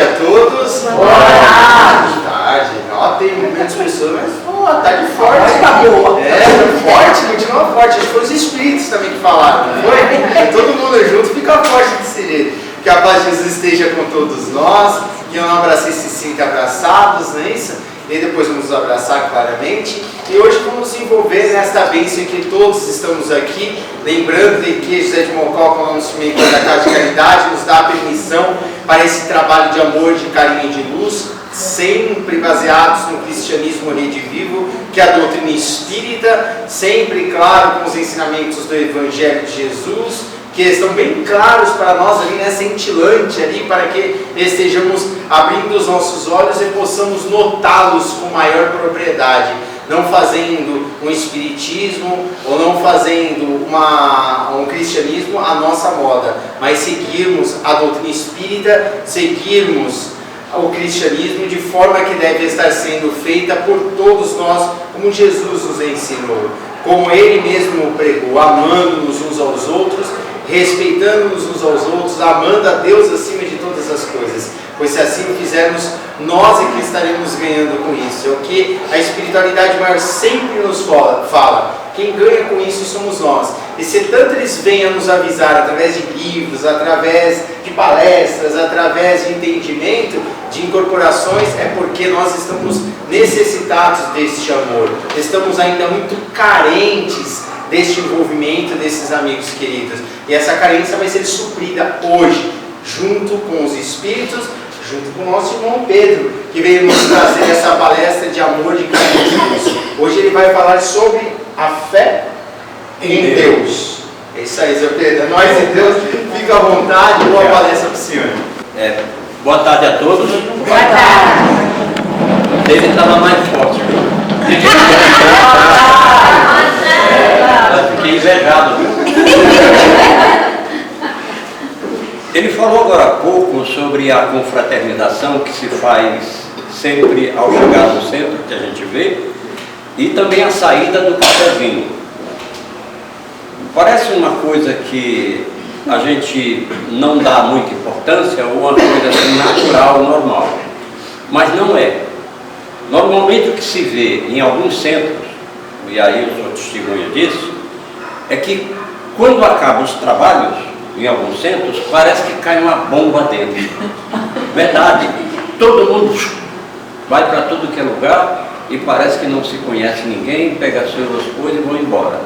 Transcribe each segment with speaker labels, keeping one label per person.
Speaker 1: a todos.
Speaker 2: Boa tarde.
Speaker 1: Boa tarde. Ó, tem menos pessoas, mas boa tarde forte.
Speaker 2: Tá boa.
Speaker 1: Forte, continua forte. Acho que foram os espíritos também que falaram, não foi? Todo mundo junto fica forte desse jeito. Que a paz de Jesus esteja com todos nós. Que eu não abracei se sinta abraçados, não é isso? E depois vamos nos abraçar claramente. E hoje vamos nos envolver nesta bênção em que todos estamos aqui. Lembrando de que José de Mocó, como nosso mentor da Casa de Caridade, nos dá a permissão para esse trabalho de amor, de carinho e de luz, sempre baseados no cristianismo redivivo, que é a doutrina espírita, sempre, claro, com os ensinamentos do Evangelho de Jesus, que estão bem claros para nós ali, né, cintilante ali, para que estejamos abrindo os nossos olhos e possamos notá-los com maior propriedade, não fazendo um espiritismo ou não fazendo um cristianismo à nossa moda, mas seguirmos a doutrina espírita, seguirmos o cristianismo de forma que deve estar sendo feita por todos nós, como Jesus nos ensinou, como Ele mesmo pregou, amando-nos uns aos outros, respeitando-nos uns aos outros, amando a Deus acima de todas as coisas, pois se assim o fizermos, nós é que estaremos ganhando com isso. É o que a espiritualidade maior sempre nos fala. Quem ganha com isso somos nós. E se tanto eles vêm a nos avisar através de livros, através de palestras, através de entendimento, de incorporações, é porque nós estamos necessitados deste amor. Estamos ainda muito carentes deste envolvimento desses amigos queridos. E essa carência vai ser suprida hoje, junto com os espíritos, junto com o nosso irmão Pedro, que veio nos trazer essa palestra de amor, de carinho de Deus. Hoje ele vai falar sobre a fé em Deus. É isso aí, Zé Pedro. Nós em Deus, fica à vontade. Boa palestra para o senhor.
Speaker 3: Boa tarde a todos.
Speaker 2: Boa tarde.
Speaker 3: Ele estava mais forte. Fiquei invejado, viu? Ele falou agora há pouco sobre a confraternização que se faz sempre ao chegar no centro, que a gente vê, e também a saída do cafezinho. Parece uma coisa que a gente não dá muita importância, ou uma coisa assim natural, normal, mas não é. Normalmente o que se vê em alguns centros, e aí eu sou testemunha disso, é que quando acabam os trabalhos, em alguns centros, parece que cai uma bomba dentro. Verdade. Todo mundo vai para tudo que é lugar e parece que não se conhece ninguém, pega as suas coisas e vão embora.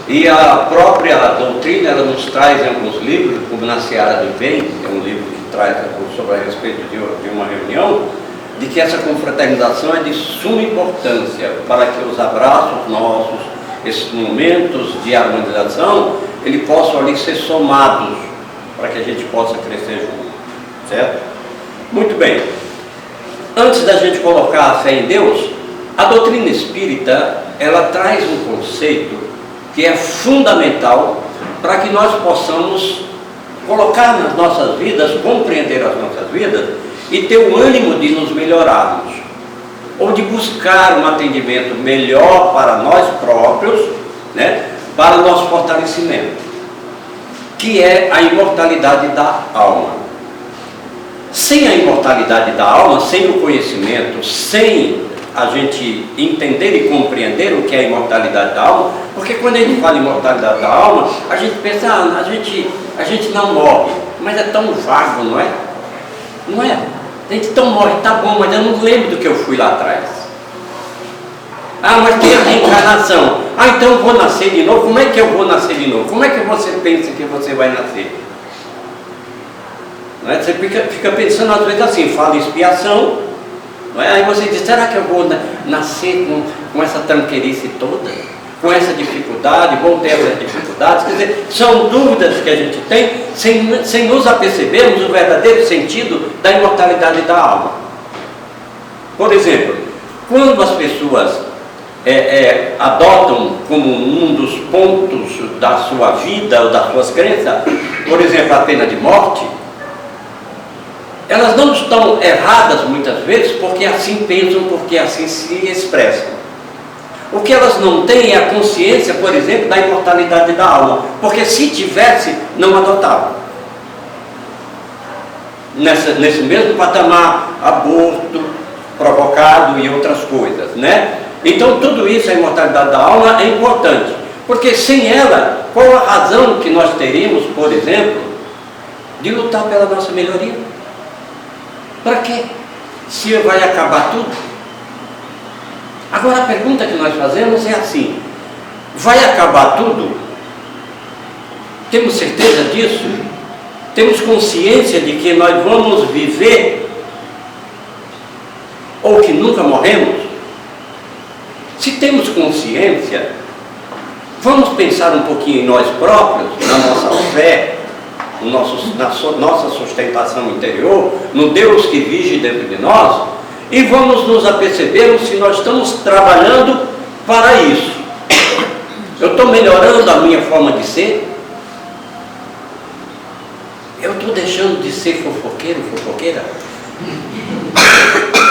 Speaker 3: E a própria doutrina, ela nos traz em alguns livros, como Na Seara do Bem, é um livro que traz sobre a respeito de uma reunião, de que essa confraternização é de suma importância para que os abraços nossos, esses momentos de harmonização, eles possam ali ser somados para que a gente possa crescer junto, certo? Muito bem. Antes da gente colocar a fé em Deus, a doutrina espírita, ela traz um conceito que é fundamental para que nós possamos colocar nas nossas vidas, compreender as nossas vidas e ter o ânimo de nos melhorarmos, ou de buscar um atendimento melhor para nós próprios, né, para o nosso fortalecimento, que é a imortalidade da alma. Sem a imortalidade da alma, sem o conhecimento, sem a gente entender e compreender o que é a imortalidade da alma, porque quando a gente fala em imortalidade da alma, a gente pensa, a gente não morre, mas é tão vago, não é? Não é? A gente tão morre, tá bom, mas eu não lembro do que eu fui lá atrás. Mas tem a reencarnação. Então eu vou nascer de novo. Como é que eu vou nascer de novo? Como é que você pensa que você vai nascer? Não é? Você fica pensando às vezes assim, fala em expiação, não é? Aí você diz, será que eu vou nascer com essa tranqueirice toda? Com essa dificuldade, vou ter essas dificuldades? Quer dizer, são dúvidas que a gente tem sem nos apercebermos o verdadeiro sentido da imortalidade da alma. Por exemplo, quando as pessoas adotam como um dos pontos da sua vida ou das suas crenças, por exemplo, a pena de morte, elas não estão erradas muitas vezes porque assim pensam, porque assim se expressam. O que elas não têm é a consciência, por exemplo, da imortalidade da alma, porque se tivesse, não adotavam. nesse mesmo patamar, aborto provocado e outras coisas, né? Então tudo isso, a imortalidade da alma é importante, porque sem ela, qual a razão que nós teríamos, por exemplo, de lutar pela nossa melhoria? Para quê? Se vai acabar tudo? Agora a pergunta que nós fazemos é assim: vai acabar tudo? Temos certeza disso? Temos consciência de que nós vamos viver ou que nunca morremos? Se temos consciência, vamos pensar um pouquinho em nós próprios, na nossa fé, na nossa sustentação interior, no Deus que vige dentro de nós, e vamos nos apercebermos se nós estamos trabalhando para isso. Eu estou melhorando a minha forma de ser? Eu estou deixando de ser fofoqueiro, fofoqueira?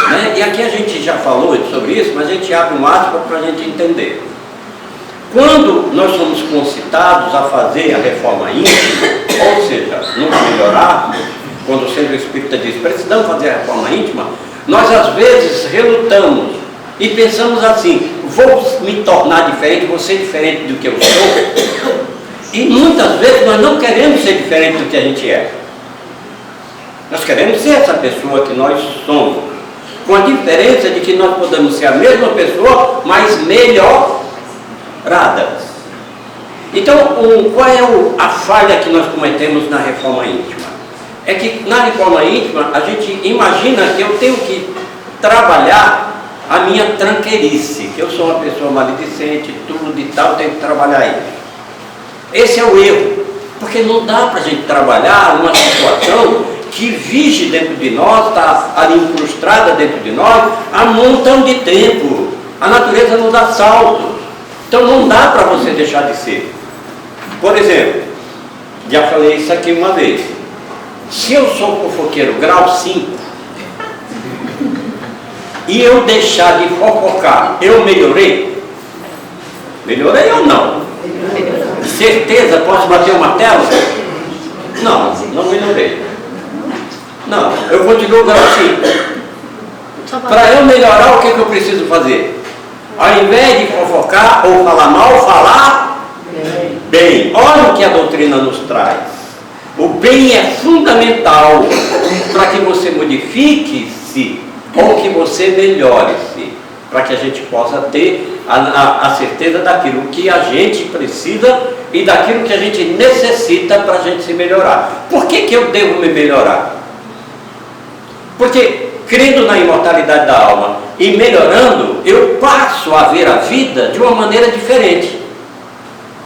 Speaker 3: Né? E aqui a gente já falou sobre isso, mas a gente abre um aspas para a gente entender. Quando nós somos concitados a fazer a reforma íntima, ou seja, nos melhorarmos, quando o Centro Espírita diz precisamos fazer a reforma íntima, nós às vezes relutamos e pensamos assim: vou me tornar diferente, vou ser diferente do que eu sou. E muitas vezes nós não queremos ser diferente do que a gente é. Nós queremos ser essa pessoa que nós somos, com a diferença de que nós podemos ser a mesma pessoa, mas melhoradas. Então, qual é a falha que nós cometemos na reforma íntima? É que na reforma íntima a gente imagina que eu tenho que trabalhar a minha tranqueirice, que eu sou uma pessoa maledicente, tudo e tal, tenho que trabalhar isso. Esse é o erro, porque não dá para a gente trabalhar uma situação que vige dentro de nós, está ali incrustada dentro de nós há um montão de tempo. A natureza não dá saltos, então não dá para você deixar de ser. Por exemplo, já falei isso aqui uma vez: se eu sou fofoqueiro grau 5 e eu deixar de fofocar, eu melhorei? Melhorei ou não? Certeza, posso bater o martelo? Não, não melhorei. Não, eu continuo grau 5. Para eu melhorar, o que eu preciso fazer? Ao invés de fofocar ou falar mal, falar bem. Olha o que a doutrina nos traz. O bem é fundamental para que você modifique-se ou que você melhore-se, para que a gente possa ter a certeza daquilo que a gente precisa e daquilo que a gente necessita para a gente se melhorar. Por que eu devo me melhorar? Porque, crendo na imortalidade da alma e melhorando, eu passo a ver a vida de uma maneira diferente,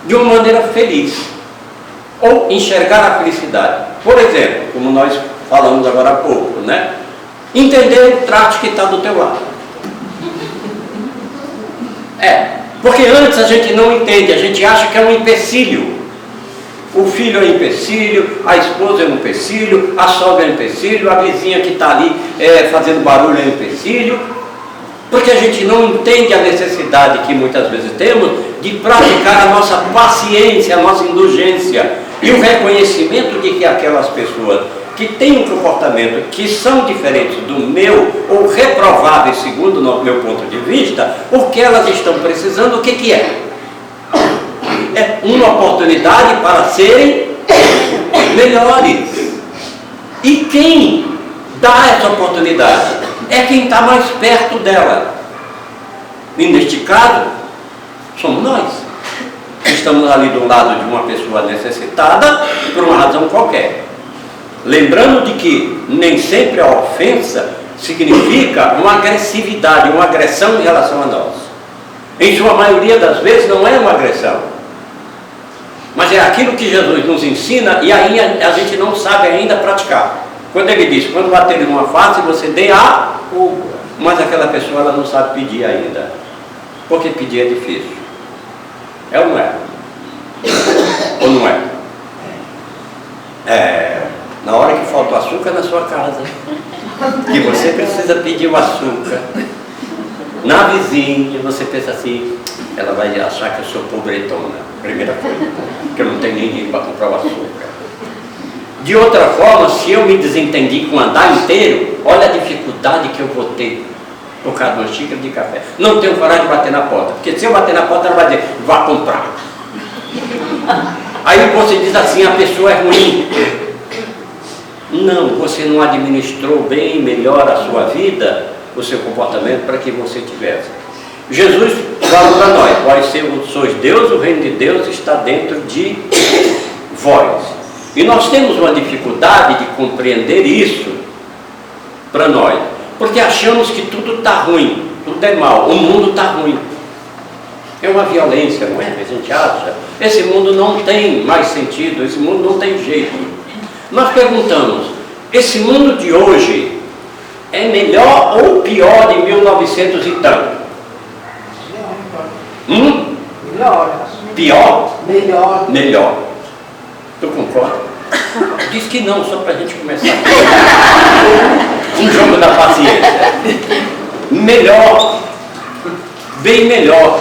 Speaker 3: de uma maneira feliz, ou enxergar a felicidade. Por exemplo, como nós falamos agora há pouco, né? Entender o trato que está do teu lado. Porque antes a gente não entende, a gente acha que é um empecilho. O filho é um empecilho, a esposa é um empecilho, a sogra é um empecilho, a vizinha que está ali fazendo barulho é um empecilho, porque a gente não entende a necessidade que muitas vezes temos de praticar a nossa paciência, a nossa indulgência e o reconhecimento de que aquelas pessoas que têm um comportamento que são diferentes do meu ou reprováveis segundo o meu ponto de vista, o que elas estão precisando, o que é? É uma oportunidade para serem melhores. E quem dá essa oportunidade? É quem está mais perto dela. E neste caso, somos nós. Estamos ali do lado de uma pessoa necessitada por uma razão qualquer. Lembrando de que nem sempre a ofensa significa uma agressividade, uma agressão em relação a nós. Em sua maioria das vezes não é uma agressão, mas é aquilo que Jesus nos ensina e aí a gente não sabe ainda praticar. Quando ele diz, quando bater em uma face, você dê a outra. Mas aquela pessoa ela não sabe pedir ainda, porque pedir é difícil. É ou não é? Ou não é? Na hora que falta o açúcar na sua casa, que você precisa pedir o açúcar, na vizinha, você pensa assim, ela vai achar que eu sou pobretona, primeira coisa, que eu não tenho nem dinheiro para comprar o açúcar. De outra forma, se eu me desentendi com o andar inteiro, olha a dificuldade que eu vou ter por causa de uma xícara de café. Não tenho coragem de bater na porta, porque se eu bater na porta, ela vai dizer, vá comprar. Aí você diz assim, a pessoa é ruim. Não, você não administrou bem, melhor a sua vida, o seu comportamento para que você tivesse. Jesus fala para nós, vós sois Deus, o reino de Deus está dentro de vós. E nós temos uma dificuldade de compreender isso para nós, porque achamos que tudo está ruim, tudo é mal, o mundo está ruim. É uma violência, não é? A gente acha. Esse mundo não tem mais sentido, esse mundo não tem jeito. Nós perguntamos, esse mundo de hoje é melhor ou pior de 1900 e tanto?
Speaker 2: Melhor.
Speaker 3: Pior?
Speaker 2: Melhor.
Speaker 3: Melhor. Tu concorda? Diz que não, só para a gente começar. Um jogo da paciência. Melhor. Bem melhor.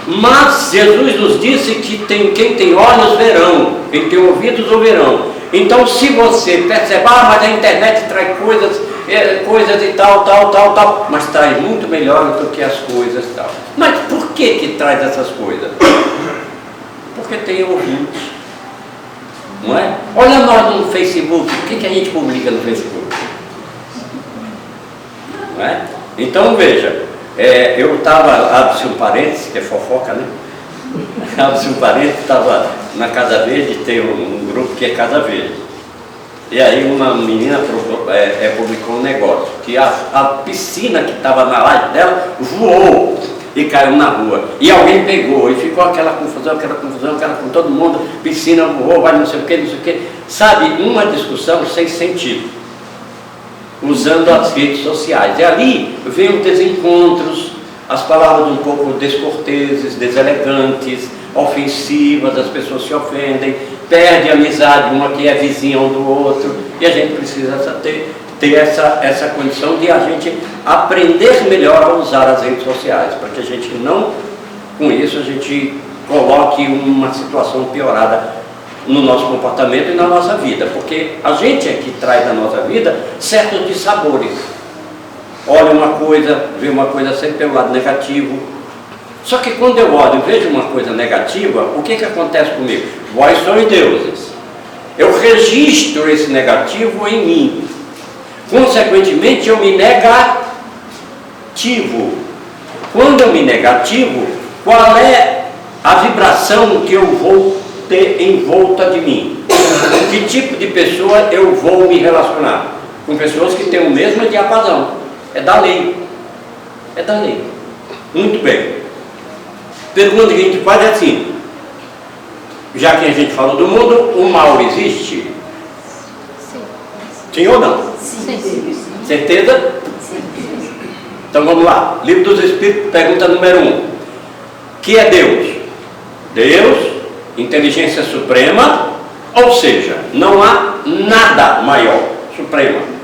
Speaker 3: Mas Jesus nos disse que quem tem olhos verão, quem tem ouvidos ouvirão. Então, se você percebe, mas a internet traz coisas e tal, mas traz muito melhor do que as coisas e tal. Mas por que traz essas coisas? Porque tem ouvintes, não é? Olha nós no Facebook, o que a gente publica no Facebook? Não é? Então, veja, eu estava, abre-se um parênteses, que é fofoca, né? Abre-se um parênteses, estava na Casa Verde, tem um grupo que é Casa Verde. E aí uma menina publicou um negócio, que a piscina que estava na laje dela voou e caiu na rua. E alguém pegou e ficou aquela confusão, com todo mundo, piscina voou, vai não sei o que. Sabe, uma discussão sem sentido, usando as redes sociais. E ali vem os desencontros, as palavras um pouco descorteses, deselegantes, ofensivas, as pessoas se ofendem, perde a amizade, uma que é vizinha um do outro, e a gente precisa ter essa condição de a gente aprender melhor a usar as redes sociais, para que a gente não, com isso, a gente coloque uma situação piorada no nosso comportamento e na nossa vida, porque a gente é que traz na nossa vida certos dissabores. Olha uma coisa, vê uma coisa sempre pelo lado negativo. Só que quando eu olho e vejo uma coisa negativa, o que acontece comigo? Vós sois deuses. Eu registro esse negativo em mim. Consequentemente, eu me negativo. Quando eu me negativo, qual é a vibração que eu vou ter em volta de mim? Que tipo de pessoa eu vou me relacionar? Com pessoas que têm o mesmo diapasão. É da lei. É da lei. Muito bem. Pergunta que a gente faz é assim: já que a gente falou do mundo, o mal existe?
Speaker 4: Sim.
Speaker 3: Sim ou não?
Speaker 4: Sim.
Speaker 3: Certeza? Sim. Então vamos lá. Livro dos Espíritos, pergunta número 1. Que é Deus? Deus, inteligência suprema, ou seja, não há nada maior, suprema.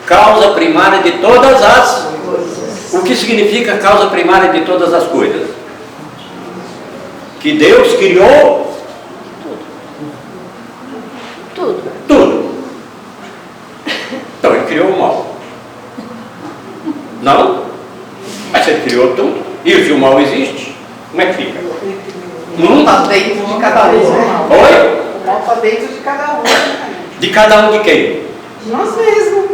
Speaker 3: Causa primária de todas as coisas. O que significa causa primária de todas as coisas? Que Deus criou tudo. Então ele criou o mal. Não? Mas ele criou tudo. E se o mal existe, como é que fica?
Speaker 2: Está dentro de cada um.
Speaker 3: Oi?
Speaker 2: O mal está dentro de cada um.
Speaker 3: De cada um de quem?
Speaker 2: De nós mesmos.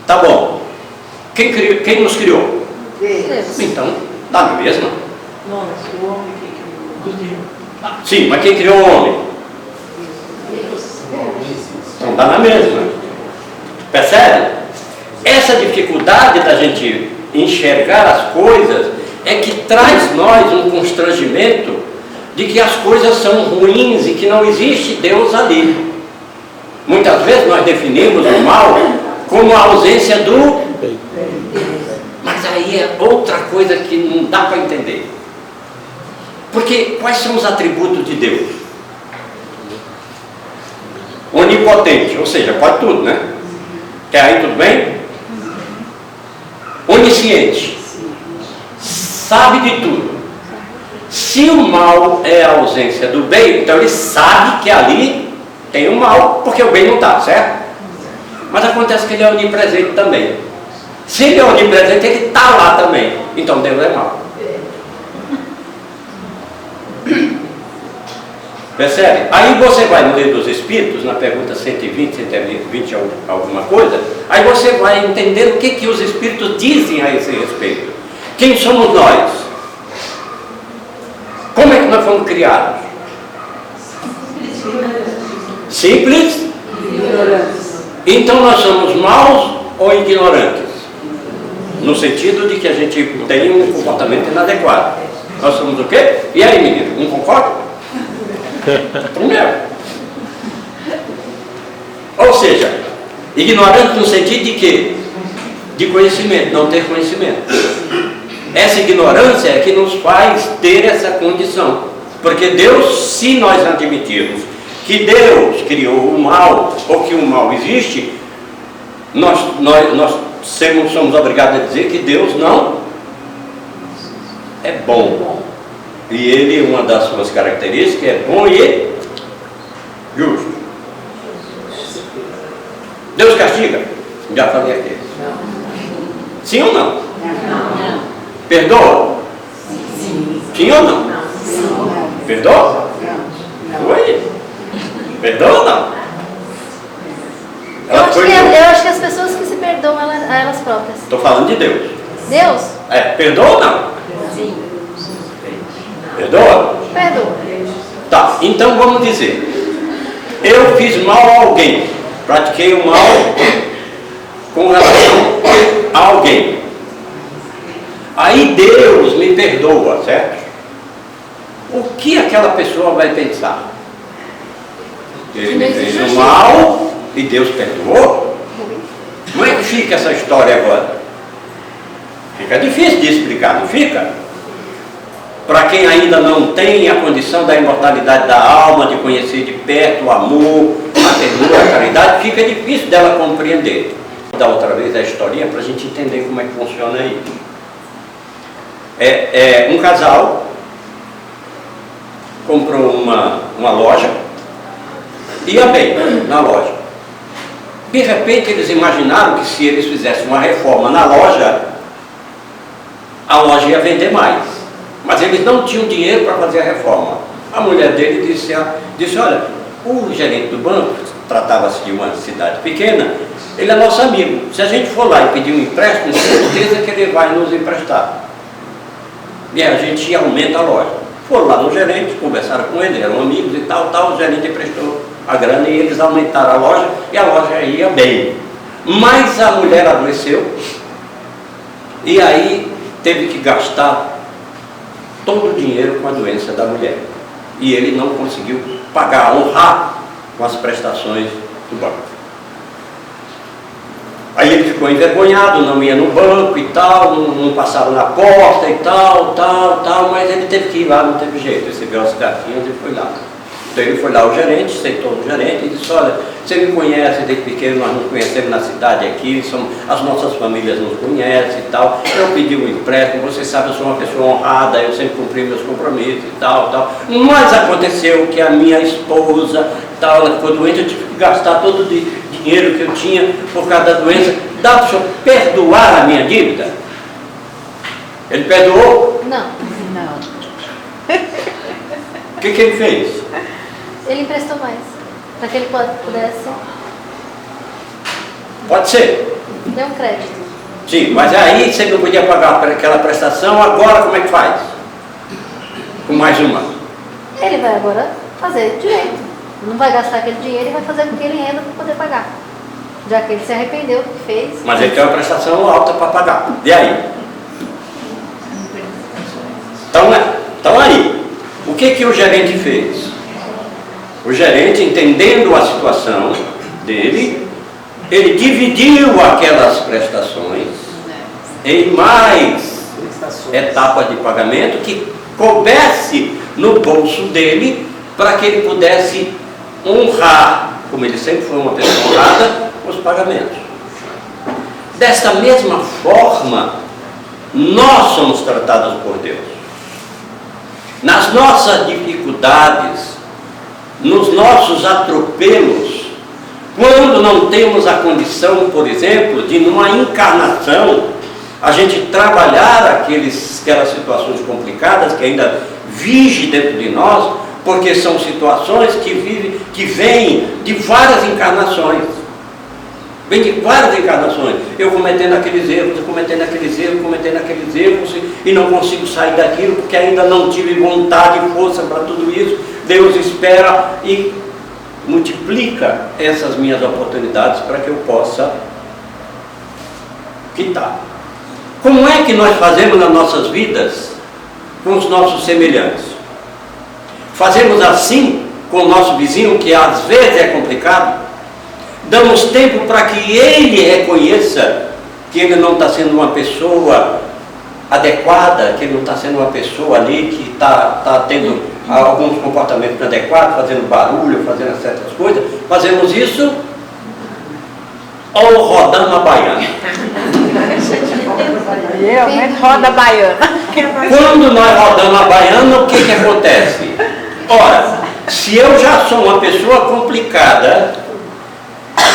Speaker 3: Tá bom. Quem nos criou?
Speaker 2: Deus.
Speaker 3: Então, dá na mesma.
Speaker 2: Nossa, o homem que criou.
Speaker 3: Sim, mas quem criou o homem? Então dá na mesma. Percebe? Essa dificuldade da gente enxergar as coisas é que traz nós um constrangimento de que as coisas são ruins e que não existe Deus ali. Muitas vezes nós definimos o mal como a ausência do bem. Mas aí é outra coisa que não dá para entender. Porque quais são os atributos de Deus? Onipotente, ou seja, pode tudo, né? Quer aí tudo bem? Onisciente, sabe de tudo. Se o mal é a ausência do bem, então ele sabe que ali tem o mal, porque o bem não está, certo? Mas acontece que ele é onipresente também. Se ele é onipresente, ele está lá também. Então Deus é mau. Percebe? Aí você vai no Livro dos Espíritos, na pergunta 120, 120 alguma coisa, aí você vai entender o que os Espíritos dizem a esse respeito. Quem somos nós? Como é que nós fomos criados? Simples? Então nós somos maus ou ignorantes? No sentido de que a gente tem um comportamento inadequado. Nós somos o quê? E aí, menino, não concorda? Primeiro. Ou seja, ignorante no sentido de quê? De conhecimento, não ter conhecimento. Essa ignorância é que nos faz ter essa condição. Porque Deus, se nós admitirmos que Deus criou o mal, ou que o mal existe, nós somos obrigados a dizer que Deus não é bom. E ele, uma das suas características é bom e justo. Deus castiga? Já falei aqui. Sim ou não?
Speaker 4: Não.
Speaker 3: Perdoa?
Speaker 2: Sim.
Speaker 3: Sim ou não?
Speaker 2: Não.
Speaker 3: Perdoa?
Speaker 2: Não.
Speaker 3: Oi? Perdoa ou não?
Speaker 4: Eu acho que as pessoas que se perdoam a elas próprias.
Speaker 3: Estou falando de Deus.
Speaker 4: Deus?
Speaker 3: Perdoa ou não?
Speaker 4: Sim.
Speaker 3: Perdoa?
Speaker 4: Perdoa.
Speaker 3: Tá, então vamos dizer, eu fiz mal a alguém, pratiquei o mal com relação a alguém. Aí Deus me perdoa, certo? O que aquela pessoa vai pensar? Ele me fez o mal e Deus perdoou? Como é que fica essa história agora? Fica difícil de explicar, não fica? Para quem ainda não tem a condição da imortalidade da alma, de conhecer de perto o amor, a ternura, a caridade, fica difícil dela compreender. Vou dar outra vez a historinha para a gente entender como é que funciona isso. Um casal comprou uma loja, ia bem na loja. De repente eles imaginaram que se eles fizessem uma reforma na loja, a loja ia vender mais. Mas eles não tinham dinheiro para fazer a reforma. A mulher dele disse, olha, o gerente do banco, tratava-se de uma cidade pequena, ele é nosso amigo. Se a gente for lá e pedir um empréstimo, com certeza que ele vai nos emprestar. E a gente aumenta a loja. Foram lá no gerente, conversaram com ele, eram amigos e tal, o gerente emprestou a grana e eles aumentaram a loja e a loja ia bem. Mas a mulher adoeceu e aí teve que gastar todo o dinheiro com a doença da mulher. E ele não conseguiu pagar, honrar com as prestações do banco. Aí ele ficou envergonhado, não ia no banco e tal, não passava na porta e tal, mas ele teve que ir lá, não teve jeito. Recebeu as cartinhas e foi lá. Então ele foi lá, o gerente, sentou no gerente e disse, olha, você me conhece desde pequeno, nós nos conhecemos na cidade aqui, as nossas famílias nos conhecem e tal. Eu pedi um empréstimo, você sabe, eu sou uma pessoa honrada, eu sempre cumpri meus compromissos e tal. Mas aconteceu que a minha esposa, ela ficou doente, eu tive que gastar todo o dinheiro que eu tinha por causa da doença. Dá para o senhor perdoar a minha dívida? Ele perdoou?
Speaker 4: Não.
Speaker 3: O que ele fez?
Speaker 4: Ele emprestou mais. Para que ele pudesse.
Speaker 3: Pode ser.
Speaker 4: Deu um crédito.
Speaker 3: Sim, mas aí você não podia pagar aquela prestação, agora como é que faz? Com mais uma.
Speaker 4: Ele vai agora fazer direito. Não vai gastar aquele dinheiro e vai fazer com que ele renda para poder pagar. Já que ele se arrependeu do que fez.
Speaker 3: Mas ele tem uma prestação alta para pagar. E aí? Então aí, o que o gerente fez? O gerente, entendendo a situação dele, ele dividiu aquelas prestações em mais etapas de pagamento que coubesse no bolso dele para que ele pudesse honrar, como ele sempre foi uma pessoa honrada, os pagamentos. Desta mesma forma, nós somos tratados por Deus. Nas nossas dificuldades, nos nossos atropelos, quando não temos a condição, por exemplo, de numa encarnação, a gente trabalhar aquelas situações complicadas que ainda vigem dentro de nós, porque são situações que vêm de várias encarnações. Vem de várias encarnações. Eu cometendo aqueles erros, e não consigo sair daquilo porque ainda não tive vontade e força para tudo isso. Deus espera e multiplica essas minhas oportunidades para que eu possa quitar. Como é que nós fazemos nas nossas vidas com os nossos semelhantes? Fazemos assim com o nosso vizinho, que às vezes é complicado? Damos tempo para que ele reconheça que ele não está sendo uma pessoa adequada, que ele não está sendo uma pessoa ali que está tendo alguns comportamentos inadequados, fazendo barulho, fazendo certas coisas? Fazemos isso ou rodando a baiana?
Speaker 2: Realmente roda a baiana.
Speaker 3: Quando nós rodamos a baiana, o que acontece? Ora, se eu já sou uma pessoa complicada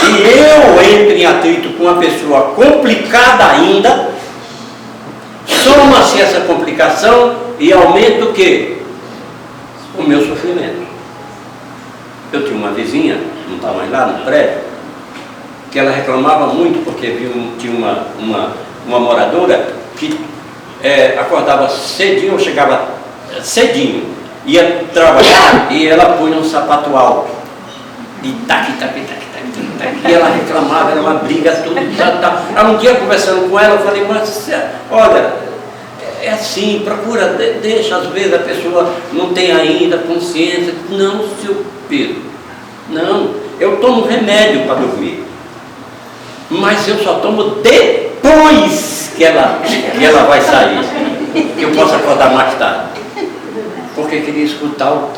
Speaker 3: e eu entro em atrito com uma pessoa complicada ainda, soma-se essa complicação e aumenta o quê? O meu sofrimento. Eu tinha uma vizinha, não está mais lá no prédio, que ela reclamava muito porque tinha uma moradora que acordava cedinho, ou chegava cedinho, ia trabalhar e ela punha um sapato alto e e ela reclamava, era uma briga, tudo, Aí um dia conversando com ela, eu falei, mas olha, é assim, procura, deixa, às vezes a pessoa não tem ainda consciência. Não, seu Pedro, não, eu tomo remédio para dormir, mas eu só tomo depois que ela vai sair, que eu posso acordar mais tarde, porque queria escutar o...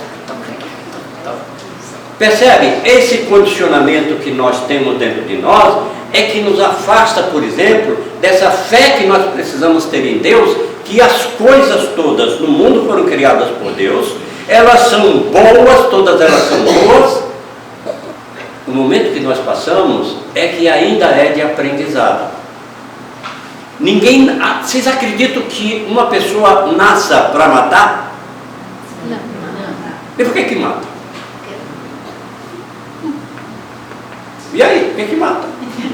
Speaker 3: Percebe? Esse condicionamento que nós temos dentro de nós é que nos afasta, por exemplo, dessa fé que nós precisamos ter em Deus, que as coisas todas no mundo foram criadas por Deus, elas são boas, todas elas são boas. O momento que nós passamos é que ainda é de aprendizado. Vocês acreditam que uma pessoa nasça para matar?
Speaker 4: Não.
Speaker 3: E por que mata? E aí, quem que mata?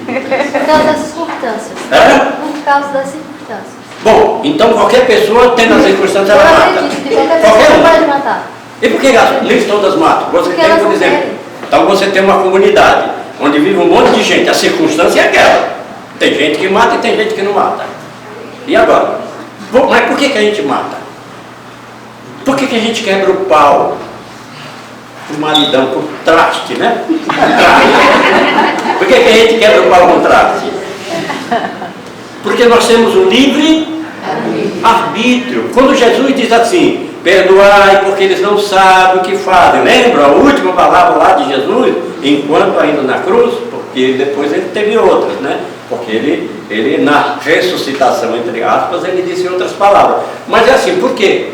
Speaker 4: Por causa das circunstâncias. Por causa das circunstâncias.
Speaker 3: Bom, então qualquer pessoa tendo as circunstâncias, ela mata.
Speaker 4: Eu acredito que qualquer pessoa pode matar.
Speaker 3: E por que nem todas matam? Você
Speaker 4: Porque
Speaker 3: tem,
Speaker 4: elas
Speaker 3: por
Speaker 4: não
Speaker 3: exemplo,
Speaker 4: querem.
Speaker 3: então você tem uma comunidade onde vive um monte de gente, a circunstância é aquela. Tem gente que mata e tem gente que não mata. E agora? Bom, mas por que a gente mata? Por que a gente quebra o pau? O maridão com traste, né? Por que a gente quebra o pau com traste? Porque nós temos um livre arbítrio. Quando Jesus diz assim, perdoai porque eles não sabem o que fazem. Lembra a última palavra lá de Jesus, enquanto ainda na cruz? Porque depois ele teve outras, né? Porque ele na ressuscitação, entre aspas, ele disse outras palavras. Mas é assim, por quê?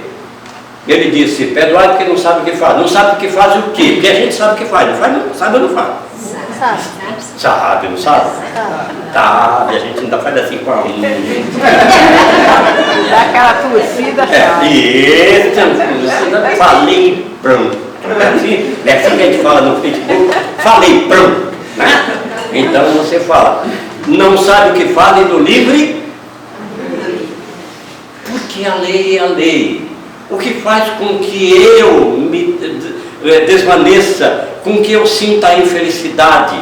Speaker 3: Ele disse, perdoai porque não sabe o que faz. Não sabe o que faz o quê? Porque a gente sabe o que faz. Não faz, não sabe ou não faz?
Speaker 4: Sabe.
Speaker 3: Sabe, não sabe? Sabe, a gente ainda faz assim com a unha.
Speaker 2: Dá aquela torcida,
Speaker 3: Isso, falei pronto. É assim que a gente fala no Facebook, falei pronto, né? Então você fala, não sabe o que faz e do livre? Porque a lei é a lei. O que faz com que eu me desvaneça, com que eu sinta a infelicidade.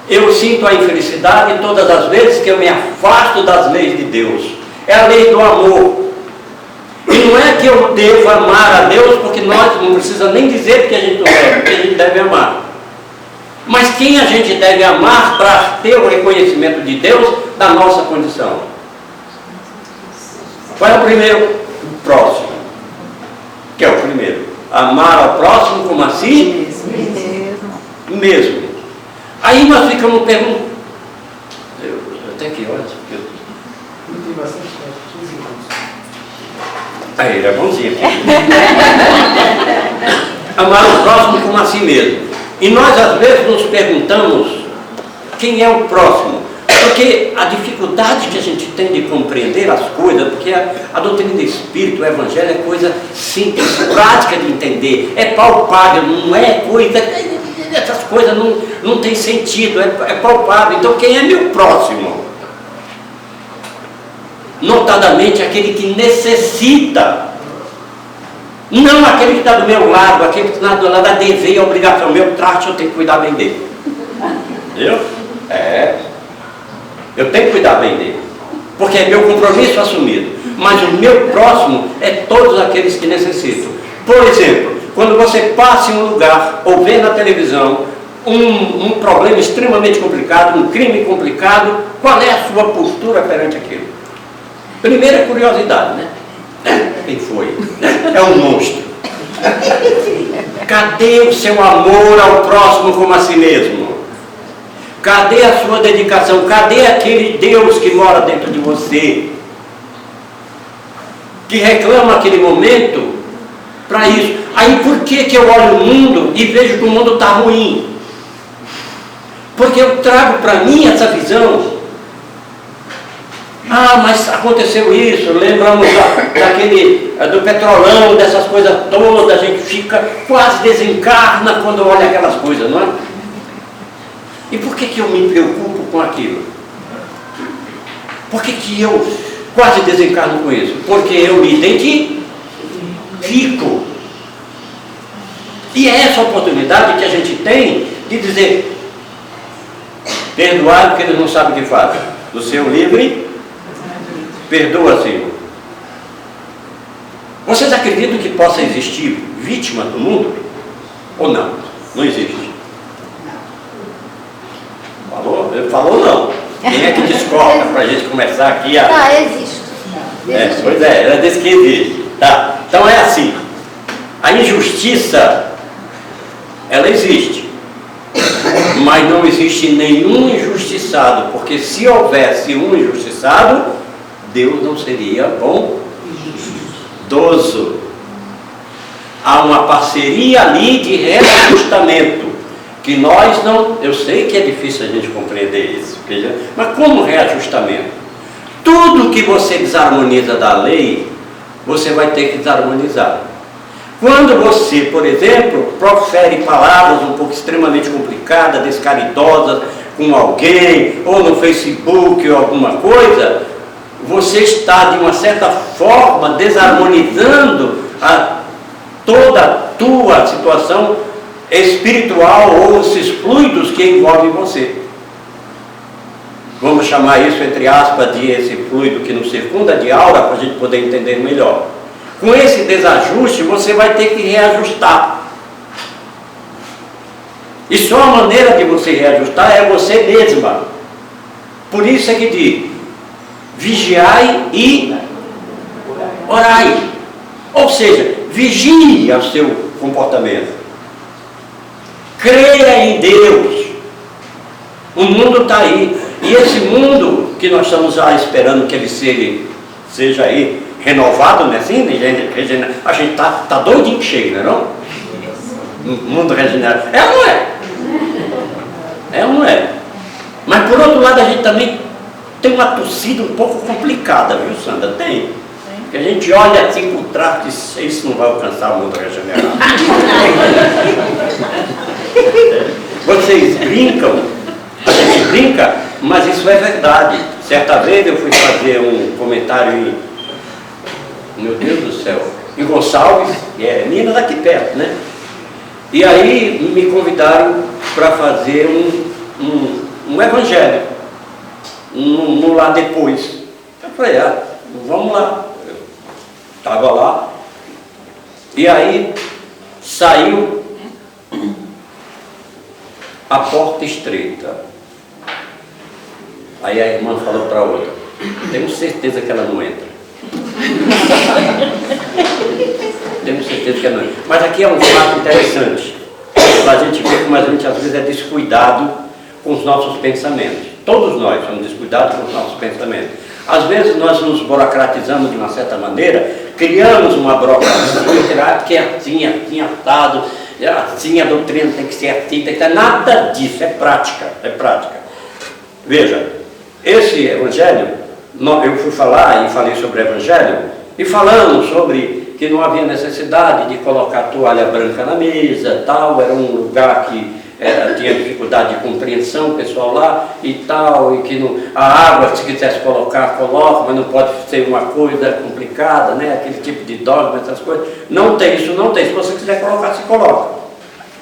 Speaker 3: Eu sinto a infelicidade todas as vezes que eu me afasto das leis de Deus. É a lei do amor. E não é que eu devo amar a Deus, porque nós não precisa nem dizer que a gente não deve, que a gente deve amar. Mas quem a gente deve amar para ter o reconhecimento de Deus da nossa condição? Qual é o primeiro? O próximo. Que é o primeiro. Amar ao próximo como assim? Mesmo. Aí nós ficamos perguntando. Até que horas?
Speaker 1: Tem bastante tempo, 15 minutos.
Speaker 3: Aí ele é bonzinho. amar o próximo como a si mesmo. E nós às vezes nos perguntamos quem é o próximo, porque a dificuldade que a gente tem de compreender as coisas, porque a doutrina do Espírito, o Evangelho é coisa simples, prática de entender, é palpável, não é coisa, essas coisas não tem sentido, é palpável. Então quem é meu próximo? Notadamente aquele que necessita, não aquele que está do meu lado, aquele que está do lado da dever e a obrigação. Meu traste eu tenho que cuidar bem dele. Entendeu? Eu tenho que cuidar bem dele, porque é meu compromisso assumido. Mas o meu próximo é todos aqueles que necessitam. Por exemplo, quando você passa em um lugar ou vê na televisão um problema extremamente complicado, um crime complicado, qual é a sua postura perante aquilo? Primeiro é curiosidade, né? Quem foi? É um monstro. Cadê o seu amor ao próximo como a si mesmo? Cadê a sua dedicação? Cadê aquele Deus que mora dentro de você? Que reclama aquele momento para isso. Aí por que eu olho o mundo e vejo que o mundo está ruim? Porque eu trago para mim essa visão. Ah, mas aconteceu isso, lembramos do petrolão, dessas coisas todas, a gente fica quase desencarna quando olha aquelas coisas, não é? E por que eu me preocupo com aquilo? Por que eu quase desencarno com isso? Porque eu me identifico. E é essa oportunidade que a gente tem de dizer: perdoar porque eles não sabem o que fazem. No seu livre, perdoa, Senhor. Vocês acreditam que possa existir vítima do mundo? Ou não? Não existe. Falou não. Quem é que discorda para a gente começar aqui a...
Speaker 4: Existe.
Speaker 3: Pois é, ela disse que existe. Tá. Então é assim. A injustiça, ela existe. Mas não existe nenhum injustiçado, porque se houvesse um injustiçado, Deus não seria bondoso. Há uma parceria ali de reajustamento, que nós não... Eu sei que é difícil a gente compreender isso, mas como reajustamento? Tudo que você desarmoniza da lei, você vai ter que desarmonizar. Quando você, por exemplo, profere palavras um pouco extremamente complicadas, descaridosas com alguém, ou no Facebook ou alguma coisa, você está, de uma certa forma, desarmonizando toda a tua situação espiritual ou esses fluidos que envolvem você. Vamos chamar isso, entre aspas, de esse fluido que nos circunda, de aura, para a gente poder entender melhor. Com esse desajuste, você vai ter que reajustar. E só a maneira de você reajustar é você mesma. Por isso é que diz: vigiai e orai. Ou seja, vigie o seu comportamento. Creia em Deus. O mundo está aí. E esse mundo que nós estamos já esperando que ele seja aí renovado, né? Assim, a gente está doidinho cheio, não é não? O mundo regenerado. É ou não é? É ou não é? Mas por outro lado a gente também tem uma torcida um pouco complicada, viu, Sandra? Tem. Porque a gente olha assim por trás e diz: isso não vai alcançar o mundo regenerado. Vocês brincam, a gente brinca, mas isso é verdade. Certa vez eu fui fazer um comentário meu Deus do céu, em Gonçalves, Minas aqui perto, né? E aí me convidaram para fazer um evangelho, no lá depois. Eu falei: vamos lá. Eu estava lá, e aí saiu a porta estreita. Aí a irmã falou para a outra: tenho certeza que ela não entra. Tenho certeza que ela não entra. Mas aqui é um fato interessante, para a gente ver como a gente às vezes é descuidado com os nossos pensamentos. Todos nós somos descuidados com os nossos pensamentos. Às vezes nós nos burocratizamos de uma certa maneira, criamos uma burocracia que é assim, assado, assim a doutrina tem que ser assim, tem que ser... Nada disso, é prática, é prática. Veja, esse evangelho, eu fui falar e falei sobre o evangelho, e falamos sobre que não havia necessidade de colocar toalha branca na mesa, tal, era um lugar que tinha dificuldade de compreensão, o pessoal lá e tal, e que a água, se quisesse colocar, coloca, mas não pode ser uma coisa complicada, né? Aquele tipo de dogma, essas coisas. Não tem isso, não tem. Se você quiser colocar, se coloca.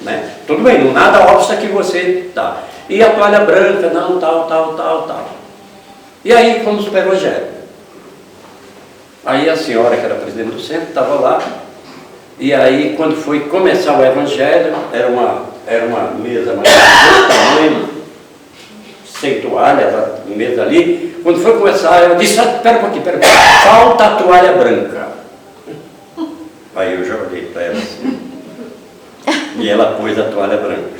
Speaker 3: Né? Tudo bem, não nada obsta que você dá. E a toalha branca, não, tal. E aí fomos para o evangelho. Aí a senhora, que era presidente do centro, estava lá, e aí quando foi começar o evangelho, era uma mesa mais desse tamanho, sem toalha, era uma mesa ali. Quando foi começar, eu disse, espera um pouquinho, falta a toalha branca. Aí eu já olhei para ela assim, e ela pôs a toalha branca.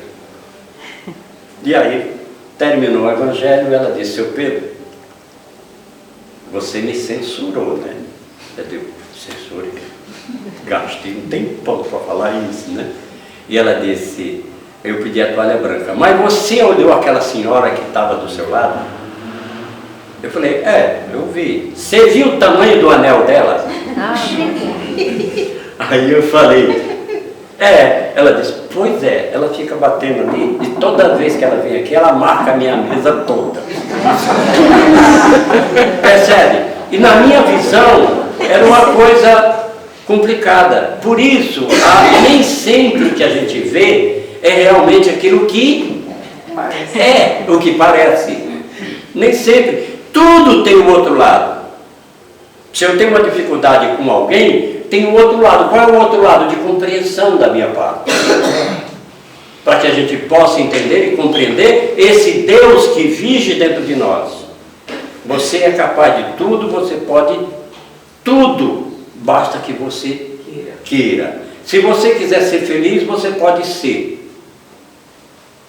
Speaker 3: E aí, terminou o evangelho, ela disse, seu Pedro, você me censurou, né? Eu digo, censura, gastei um tempão para falar isso, né? E ela disse, eu pedi a toalha branca, mas você olhou aquela senhora que estava do seu lado? Eu falei, eu vi. Você viu o tamanho do anel dela? Aí eu falei, ela disse, pois é, ela fica batendo ali e toda vez que ela vem aqui, ela marca a minha mesa toda. Percebe? E na minha visão, era uma coisa complicada. Por isso, nem sempre que a gente vê é realmente aquilo que é, o que parece. Nem sempre. Tudo tem o outro lado. Se eu tenho uma dificuldade com alguém, tem o outro lado. Qual é o outro lado? De compreensão da minha parte. Para que a gente possa entender e compreender esse Deus que vige dentro de nós. Você é capaz de tudo, você pode tudo, basta que você queira. Se você quiser ser feliz, você pode ser.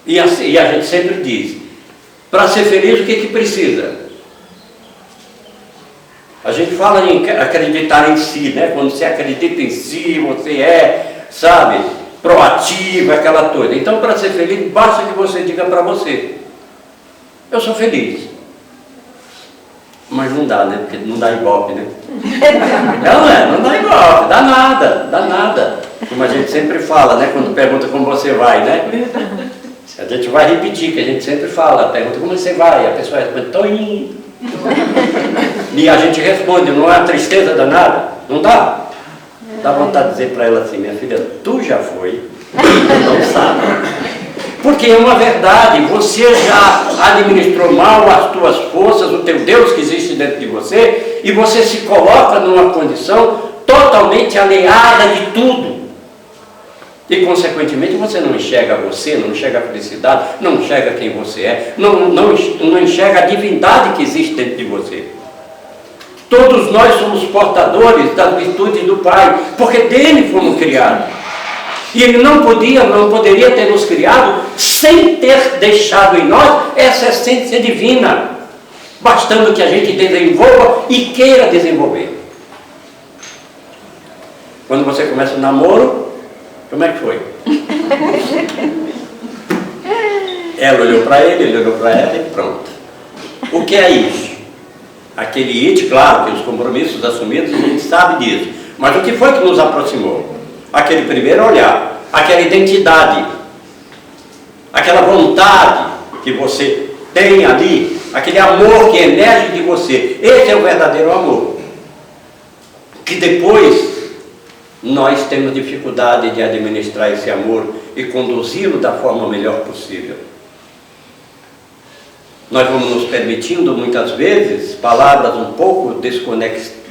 Speaker 3: E a gente sempre diz, para ser feliz, o que precisa? A gente fala em acreditar em si, né? Quando você acredita em si, você sabe, proativo, aquela coisa. Então, para ser feliz, basta que você diga para você, eu sou feliz. Mas não dá, né? Porque não dá ibope, né? Não dá ibope, dá nada. Como a gente sempre fala, né? Quando pergunta como você vai, né? A gente vai repetir, que a gente sempre fala, pergunta como você vai, a pessoa responde, tô indo. E a gente responde, não é uma tristeza danada? Não dá? Dá vontade de dizer para ela assim, minha filha, tu já foi, não sabe. Porque é uma verdade, você já administrou mal as tuas forças, o teu Deus que existe dentro de você, e você se coloca numa condição totalmente alienada de tudo. E, consequentemente, você não enxerga você, não enxerga a felicidade, não enxerga quem você é, não enxerga a divindade que existe dentro de você. Todos nós somos portadores das virtudes do Pai, porque dele fomos criados. E ele não poderia ter nos criado sem ter deixado em nós essa essência divina, bastando que a gente desenvolva e queira desenvolver. Quando você começa o namoro, como é que foi? Ela olhou para ele olhou para ela e pronto. O que é isso? Aquele it, claro, que os compromissos assumidos, a gente sabe disso. Mas o que foi que nos aproximou? Aquele primeiro olhar, aquela identidade, aquela vontade que você tem ali, aquele amor que emerge de você. Esse é o verdadeiro amor. Que depois nós temos dificuldade de administrar esse amor e conduzi-lo da forma melhor possível. Nós vamos nos permitindo muitas vezes palavras um pouco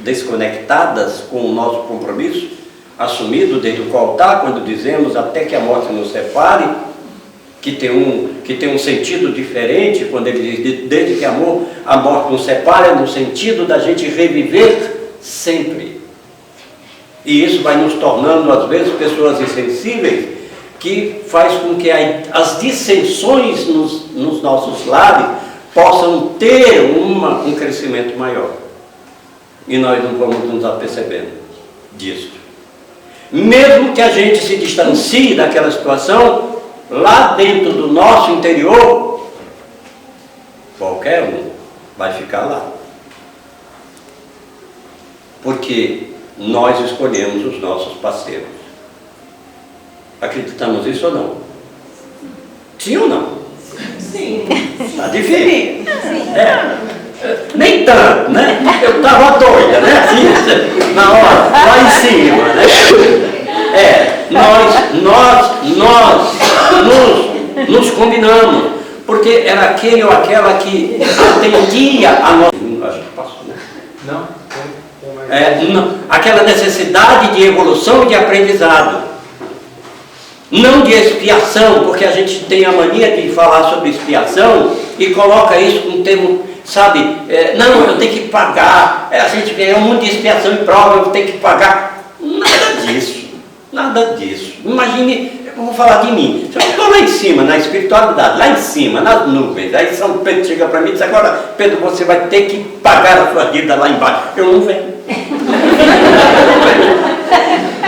Speaker 3: desconectadas com o nosso compromisso assumido desde o altar, quando dizemos até que a morte nos separe, que tem um sentido diferente, quando ele diz desde que a morte nos separe, no sentido da gente reviver sempre. E isso vai nos tornando, às vezes, pessoas insensíveis, que faz com que as dissensões nos nossos lares possam ter um crescimento maior. E nós não vamos nos apercebendo disso. Mesmo que a gente se distancie daquela situação, lá dentro do nosso interior, qualquer um vai ficar lá. Porque nós escolhemos os nossos parceiros. Acreditamos nisso ou não? Sim ou não?
Speaker 5: Sim.
Speaker 3: Está difícil. Nem tanto, né? Eu estava doida, né? Assim, na hora, lá em cima, né? Nós nos combinamos, porque era aquele ou aquela que atendia a nossa... Acho que passou, né? Não. Aquela necessidade de evolução e de aprendizado. Não de expiação, porque a gente tem a mania de falar sobre expiação e coloca isso com um termo, sabe, não, eu tenho que pagar, a gente ganha um monte de expiação e prova, eu tenho que pagar. Nada disso. Imagine, eu vou falar de mim. Se eu estou lá em cima, na espiritualidade, lá em cima, nas nuvens, aí São Pedro chega para mim e diz, agora, Pedro, você vai ter que pagar a sua dívida lá embaixo. Eu não venho.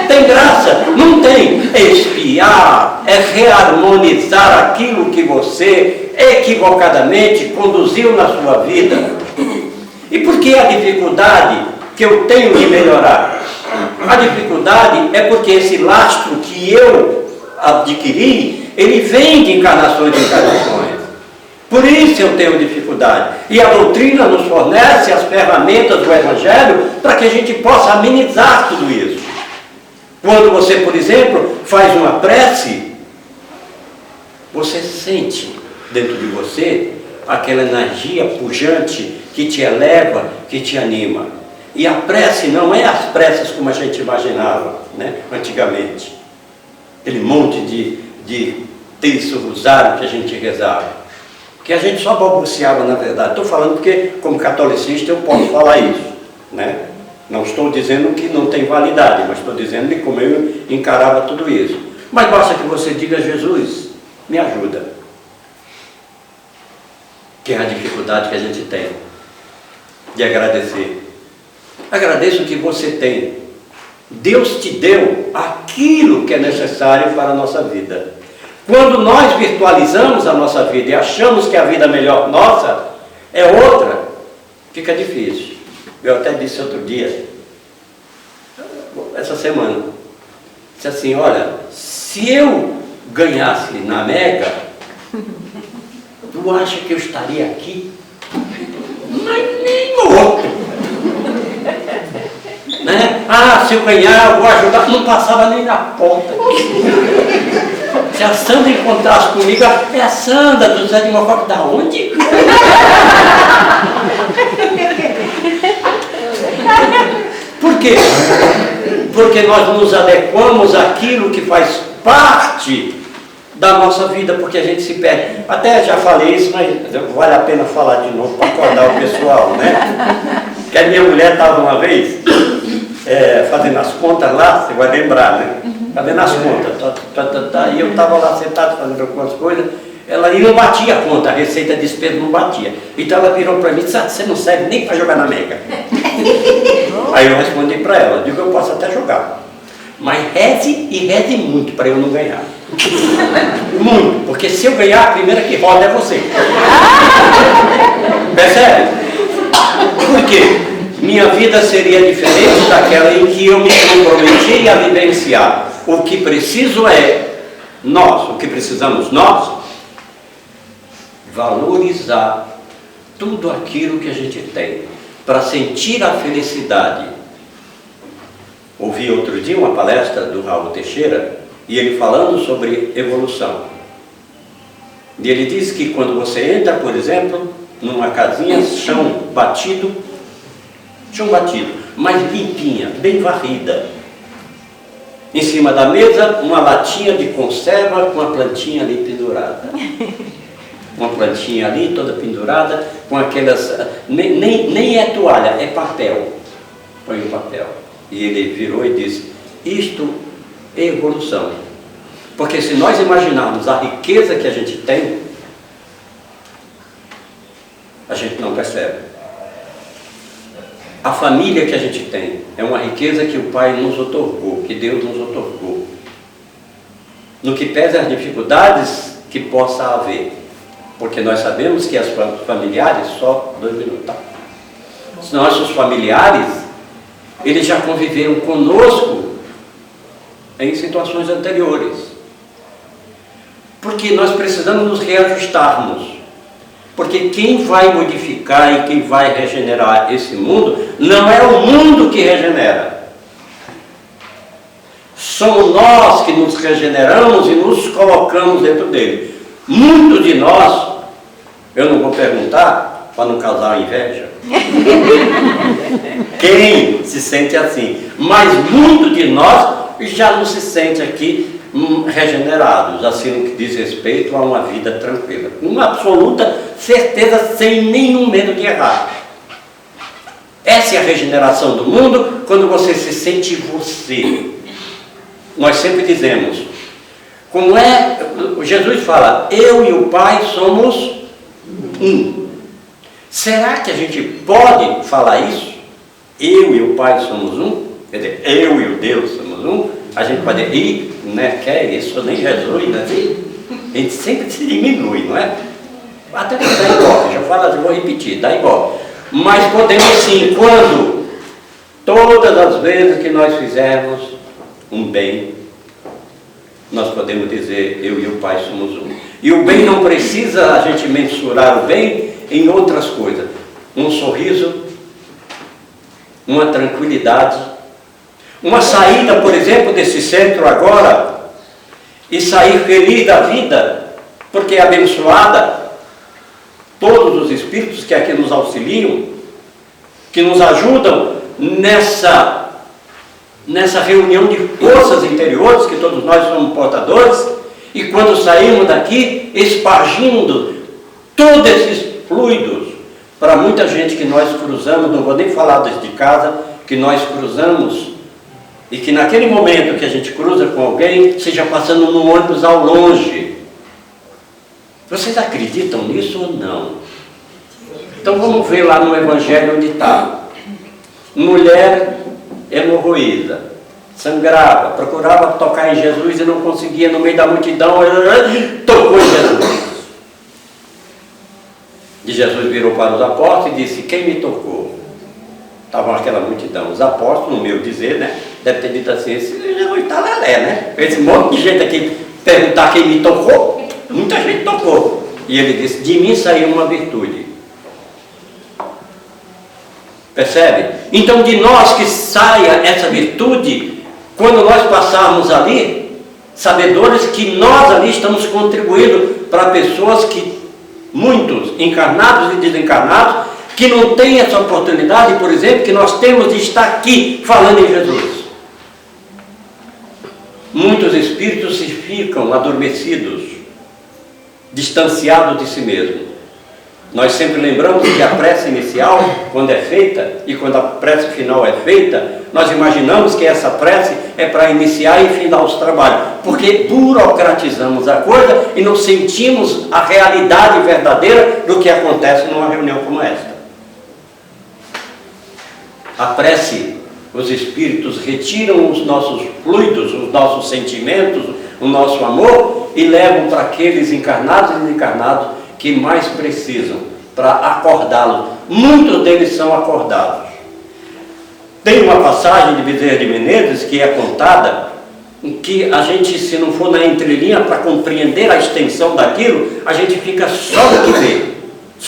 Speaker 3: Tem graça? Não tem. Expiar é reharmonizar aquilo que você equivocadamente conduziu na sua vida. E por que a dificuldade que eu tenho de melhorar? A dificuldade é porque esse lastro que eu adquiri, ele vem de encarnações em encarnações. Por isso eu tenho dificuldade. E a doutrina nos fornece as ferramentas do Evangelho para que a gente possa amenizar tudo isso. Quando você, por exemplo, faz uma prece, você sente dentro de você aquela energia pujante que te eleva, que te anima. E a prece não é as preces como a gente imaginava, né, antigamente. Aquele monte de terço, rosário que a gente rezava. Que a gente só balbuciava, na verdade. Estou falando porque, como catolicista, eu posso falar isso, né? Não estou dizendo que não tem validade, mas estou dizendo de como eu encarava tudo isso. Mas basta que você diga, Jesus, me ajuda. Que é a dificuldade que a gente tem de agradecer. Agradeça o que você tem. Deus te deu aquilo que é necessário para a nossa vida. Quando nós virtualizamos a nossa vida e achamos que a vida melhor nossa é outra, fica difícil. Eu até disse outro dia, essa semana, disse assim, olha, se eu ganhasse na Mega, tu acha que eu estaria aqui? Mas nem morto. Né? Ah, se eu ganhar, eu vou ajudar. Não passava nem na ponta. Se a Sandra encontrasse comigo, é a Sandra do Zé de Mococa, da onde? Por quê? Porque nós nos adequamos àquilo que faz parte da nossa vida, porque a gente se perde. Até já falei isso, mas vale a pena falar de novo para acordar o pessoal, né? Que a minha mulher estava uma vez fazendo as contas lá, você vai lembrar, né? Fazendo as contas, e eu estava lá sentado fazendo algumas coisas, ela não batia a conta, a receita de despesa não batia. Então ela virou para mim e disse, você não serve nem para jogar na Mega. Aí eu respondi para ela, digo, eu posso até jogar, mas reze e reze muito para eu não ganhar. Muito, porque se eu ganhar, a primeira que roda é você. Percebe? Por quê? Minha vida seria diferente daquela em que eu me comprometi a vivenciar. O que preciso é o que precisamos nós, valorizar tudo aquilo que a gente tem, para sentir a felicidade. Ouvi outro dia uma palestra do Raul Teixeira, e ele falando sobre evolução. E ele diz que quando você entra, por exemplo, numa casinha, chão batido, mas limpinha, bem varrida. Em cima da mesa, uma latinha de conserva com uma plantinha ali pendurada. Uma plantinha ali, toda pendurada, com aquelas... Nem é toalha, é papel. Põe o papel. E ele virou e disse, isto é evolução. Porque se nós imaginarmos a riqueza que a gente tem, a gente não percebe. A família que a gente tem é uma riqueza que o Pai nos otorgou, que Deus nos otorgou. No que pesa as dificuldades que possa haver. Porque nós sabemos que as familiares, só 2 minutos, tá? Os nossos familiares, eles já conviveram conosco em situações anteriores. Porque nós precisamos nos reajustarmos. Porque quem vai modificar e quem vai regenerar esse mundo, não é o mundo que regenera. Somos nós que nos regeneramos e nos colocamos dentro dele. Muitos de nós, eu não vou perguntar, para não causar inveja, quem se sente assim, mas muitos de nós já não se sente aqui regenerados, assim no que diz respeito a uma vida tranquila, com uma absoluta certeza, sem nenhum medo de errar. Essa é a regeneração do mundo, quando você se sente você. Nós sempre dizemos, como é, Jesus fala, eu e o Pai somos um. Será que a gente pode falar isso? Eu e o Pai somos um? Quer dizer, eu e o Deus somos um? A gente pode ir, né? Quer isso, nem Jesus, né? A gente sempre se diminui, não é? Até que dá igual, já falo, eu vou repetir, dá igual. Mas podemos sim, quando todas as vezes que nós fizermos um bem, nós podemos dizer, eu e o Pai somos um. E o bem não precisa a gente mensurar o bem em outras coisas. Um sorriso, uma tranquilidade, uma saída, por exemplo, desse centro agora e sair feliz da vida, porque é abençoada. Todos os espíritos que aqui nos auxiliam, que nos ajudam nessa reunião de forças interiores, que todos nós somos portadores, e quando saímos daqui, espargindo todos esses fluidos para muita gente que nós cruzamos, não vou nem falar desde casa, que nós cruzamos, e que naquele momento que a gente cruza com alguém, seja passando no ônibus ao longe. Vocês acreditam nisso ou não? Então vamos ver lá no Evangelho onde está. Mulher hemorroída, sangrava, procurava tocar em Jesus e não conseguia, no meio da multidão, tocou em Jesus. E Jesus virou para os apóstolos e disse, quem me tocou? Estavam aquela multidão, os apóstolos, no meu dizer, né? Deve ter dito assim, esse Jesus está lelé, né? Esse monte de gente aqui perguntar quem me tocou, muita gente tocou. E ele disse, de mim saiu uma virtude. Percebe? Então de nós que saia essa virtude, quando nós passarmos ali, sabedores que nós ali estamos contribuindo para pessoas que, muitos encarnados e desencarnados, que não têm essa oportunidade, por exemplo, que nós temos de estar aqui falando em Jesus. Muitos espíritos se ficam adormecidos, distanciados de si mesmo. Nós sempre lembramos que a prece inicial, quando é feita, e quando a prece final é feita, nós imaginamos que essa prece é para iniciar e final os trabalhos, porque burocratizamos a coisa e não sentimos a realidade verdadeira do que acontece numa reunião como esta. A prece, os espíritos retiram os nossos fluidos, os nossos sentimentos, o nosso amor e levam para aqueles encarnados e desencarnados que mais precisam, para acordá-los. Muitos deles são acordados. Tem uma passagem de Bezerra de Menezes que é contada, em que a gente, se não for na entrelinha para compreender a extensão daquilo, a gente fica só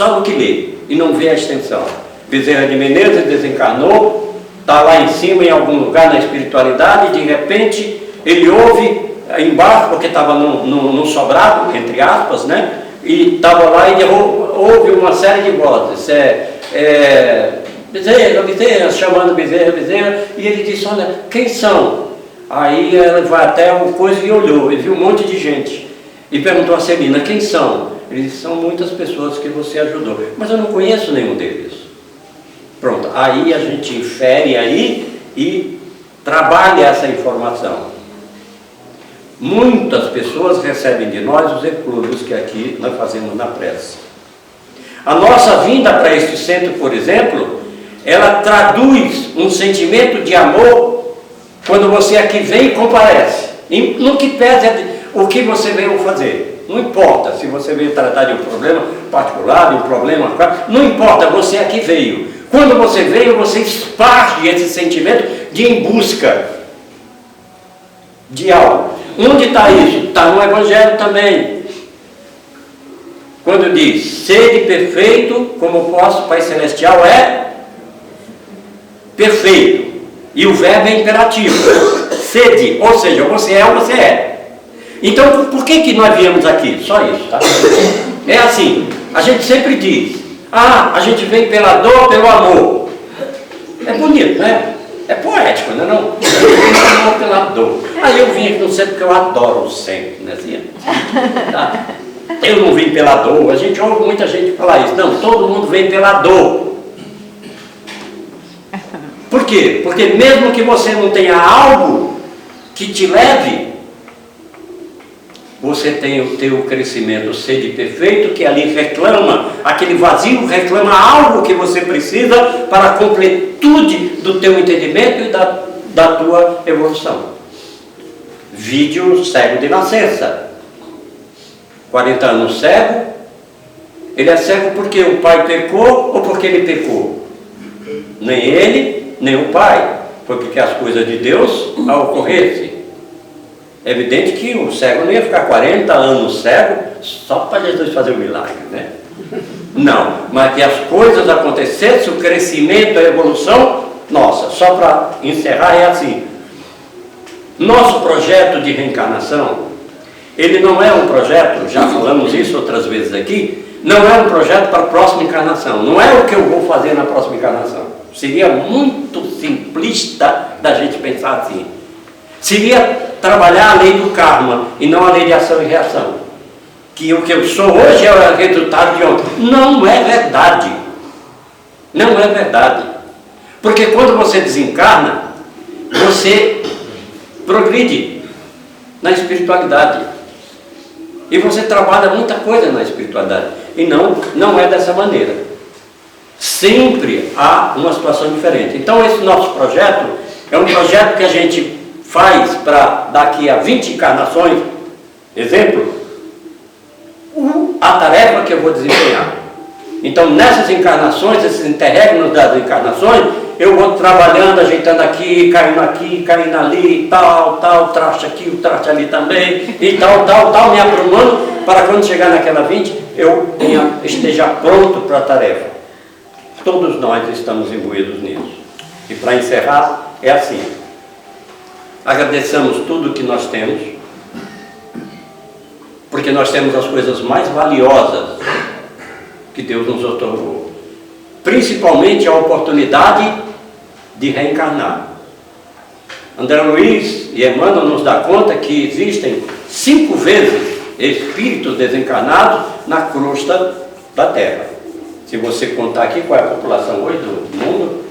Speaker 3: no que lê, e não vê a extensão. Bezerra de Menezes desencarnou, está lá em cima, em algum lugar na espiritualidade, e de repente ele ouve embaixo, porque estava no sobrado, entre aspas, né? E estava lá e houve uma série de vozes, Bezerra, chamando Bezerra, e ele disse, olha, quem são? Aí ela vai até uma coisa e olhou, e viu um monte de gente, e perguntou a Celina, quem são? Ele disse, são muitas pessoas que você ajudou, mas eu não conheço nenhum deles. Pronto, aí a gente infere aí e trabalha essa informação. Muitas pessoas recebem de nós os eflúvios que aqui nós fazemos na prece. A nossa vinda para este centro, por exemplo, ela traduz um sentimento de amor quando você aqui vem e comparece. No que pese o que você veio fazer. Não importa se você veio tratar de um problema particular, de um problema... Não importa, você aqui veio. Quando você veio, você esparge esse sentimento de em busca de algo. Onde está isso? Está no Evangelho também. Quando diz, sede perfeito, como o vosso Pai Celestial é perfeito. E o verbo é imperativo. Sede, ou seja, você é ou você é. Então, por que nós viemos aqui? Só isso, tá? É assim, a gente sempre diz, a gente vem pela dor, pelo amor. É bonito, né? É poético, não é não? Pelo amor, pela dor. Aí eu vim aqui no centro porque eu adoro o centro, né? Assim, tá? Eu não vim pela dor, a gente ouve muita gente falar isso. Não, todo mundo vem pela dor. Por quê? Porque mesmo que você não tenha algo que te leve, você tem o teu crescimento sede perfeito, que ali reclama, aquele vazio reclama algo que você precisa para a completude do teu entendimento e da tua evolução. Vídeo cego de nascença. 40 anos cego. Ele é cego porque o pai pecou ou porque ele pecou? Nem ele, nem o pai. Foi porque as coisas de Deus ocorressem. É evidente que o cego não ia ficar 40 anos cego só para Jesus fazer o milagre, né? Não, mas que as coisas acontecessem, o crescimento, a evolução, nossa, só para encerrar é assim. Nosso projeto de reencarnação, ele não é um projeto, já falamos isso outras vezes aqui, não é um projeto para a próxima encarnação, não é o que eu vou fazer na próxima encarnação. Seria muito simplista da gente pensar assim. Seria trabalhar a lei do karma e não a lei de ação e reação. Que o que eu sou hoje é o resultado de ontem. Não é verdade. Não é verdade. Porque quando você desencarna, você progride na espiritualidade. E você trabalha muita coisa na espiritualidade. E não é dessa maneira. Sempre há uma situação diferente. Então esse nosso projeto é um projeto que a gente faz para daqui a 20 encarnações, exemplo, a tarefa que eu vou desempenhar. Então nessas encarnações, esses interregnos das encarnações, eu vou trabalhando, ajeitando aqui, caindo ali, tal, traste aqui, o traste ali também, e tal, me aprumando, para quando chegar naquela 20, eu esteja pronto para a tarefa. Todos nós estamos imbuídos nisso. E para encerrar, é assim. Agradeçamos tudo que nós temos, porque nós temos as coisas mais valiosas que Deus nos otorgou. Principalmente a oportunidade de reencarnar. André Luiz e Emmanuel nos dá conta que existem 5 vezes espíritos desencarnados na crosta da Terra. Se você contar aqui qual é a população hoje do mundo,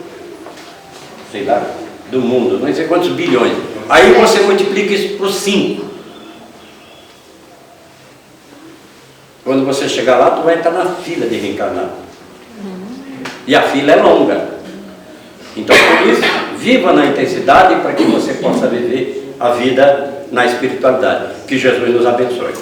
Speaker 3: sei lá, do mundo, não sei quantos bilhões. Aí você multiplica isso por 5. Quando você chegar lá, tu vai estar na fila de reencarnar. E a fila é longa. Então, por isso, viva na intensidade para que você possa viver a vida na espiritualidade. Que Jesus nos abençoe.